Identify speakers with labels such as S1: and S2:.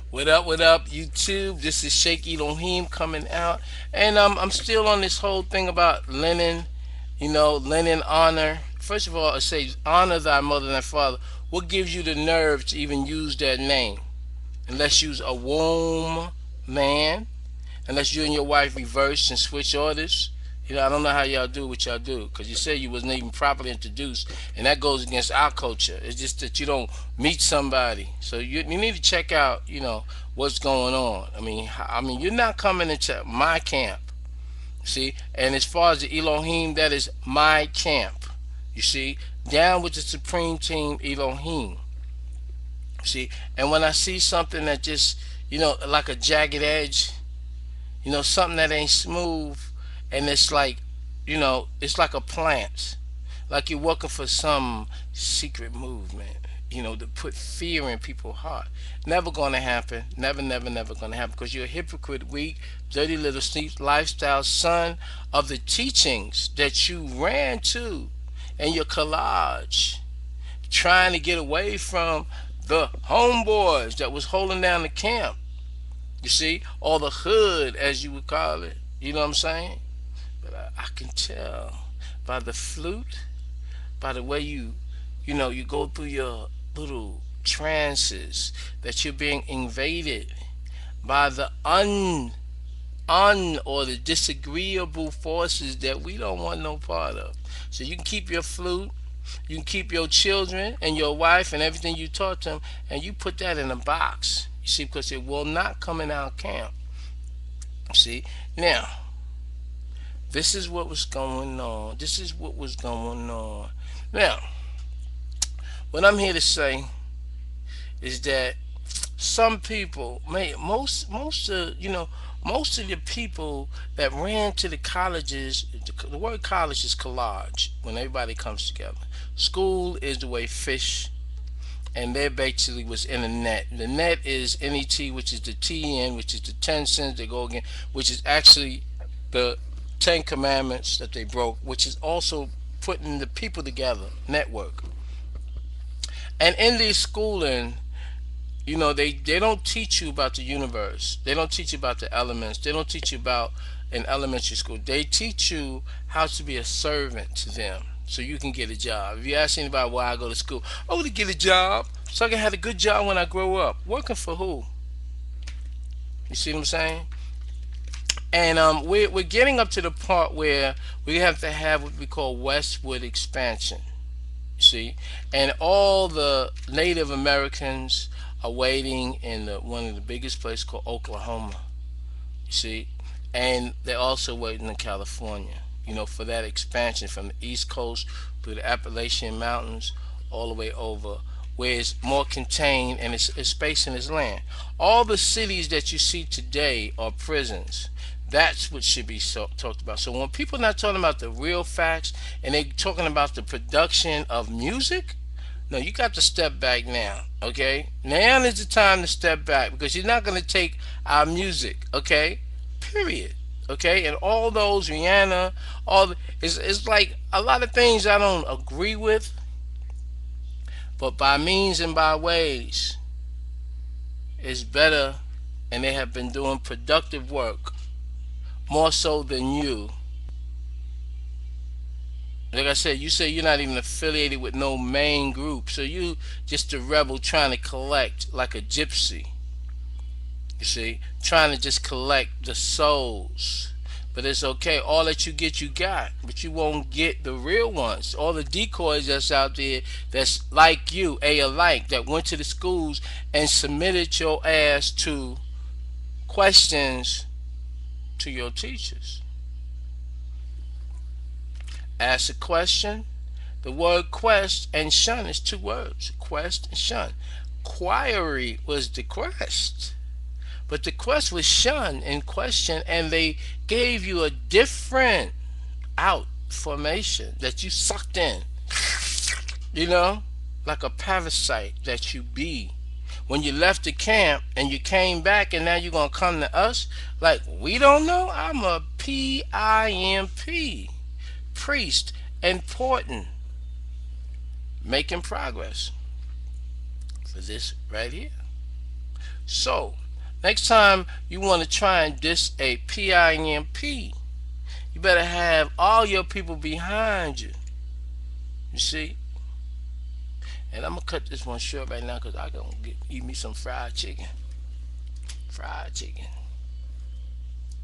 S1: What up, YouTube? This is Shaky Elohim coming out, and I'm still on this whole thing about linen. Linen honor. First of all, it says honor thy mother and thy father. What gives you the nerve to even use that name? Unless you's a womb man, unless you and your wife reverse and switch orders. I don't know how y'all do what y'all do because you said you wasn't even properly introduced, and that goes against our culture. It's just that you don't meet somebody, so you need to check out, what's going on. I mean, you're not coming into my camp, see. And as far as the Elohim, that is my camp. You see, down with the Supreme Team Elohim. See, and when I see something that just, like a jagged edge, something that ain't smooth, and it's like, it's like a plant, like you're working for some secret movement, to put fear in people's heart. Never gonna happen. Never, never, never gonna happen, because you're a hypocrite, weak, dirty little sleep lifestyle son of the teachings that you ran to and your collage, trying to get away from the homeboys that was holding down the camp, you see, or the hood, as you would call it. You know what I'm saying? But I can tell by the flute, by the way you go through your little trances, that you're being invaded by the or the disagreeable forces that we don't want no part of. So you can keep your flute, you can keep your children and your wife and everything you taught them, and you put that in a box. You see, because it will not come in our camp. See, now this is what was going on. This is what was going on. Now, what I'm here to say is that some people, most of the people that ran to the colleges, the word college is collage when everybody comes together. School is the way fish, and they basically was in a net. The net is NET, which is the TN, which is the 10 cents they go again, which is actually the 10 commandments that they broke, which is also putting the people together, network. And in this schooling, they don't teach you about the universe. They don't teach you about the elements. They don't teach you about in elementary school. They teach you how to be a servant to them so you can get a job. If you ask anybody why I go to school, oh, to get a job so I can have a good job when I grow up. Working for who? You see what I'm saying? And we're getting up to the part where we have to have what we call westward expansion. See, and all the Native Americans are waiting in one of the biggest places called Oklahoma. You see, and they're also waiting in California. For that expansion from the East Coast through the Appalachian Mountains all the way over, where it's more contained and it's space in its land. All the cities that you see today are prisons. That's what should be talked about. So when people are not talking about the real facts and they talking about the production of music, no, you got to step back now. Okay, now is the time to step back, because you're not going to take our music. Okay, period. Okay, and all those Rihanna, it's like a lot of things I don't agree with, but by means and by ways, it's better, and they have been doing productive work more so than you. Like I said, you say you're not even affiliated with no main group, so you just a rebel trying to collect like a gypsy. You see, trying to just collect the souls. But it's okay. All that you get, you got. But you won't get the real ones. All the decoys that's out there that's like you, alike, that went to the schools and submitted your ass to questions to your teachers. Ask a question. The word quest and shun is two words. Quest and shun. Query was the quest. But the quest was shun and question, and they gave you a different out formation that you sucked in. You know? Like a parasite that you be. When you left the camp and you came back and now you're going to come to us? Like, we don't know? I'm a PIMP. Priest. Important. Making progress. For this right here. So, next time you want to try and diss a PIMP, you better have all your people behind you. You see? And I'm gonna cut this one short right now because I gonna eat me some fried chicken. Fried chicken.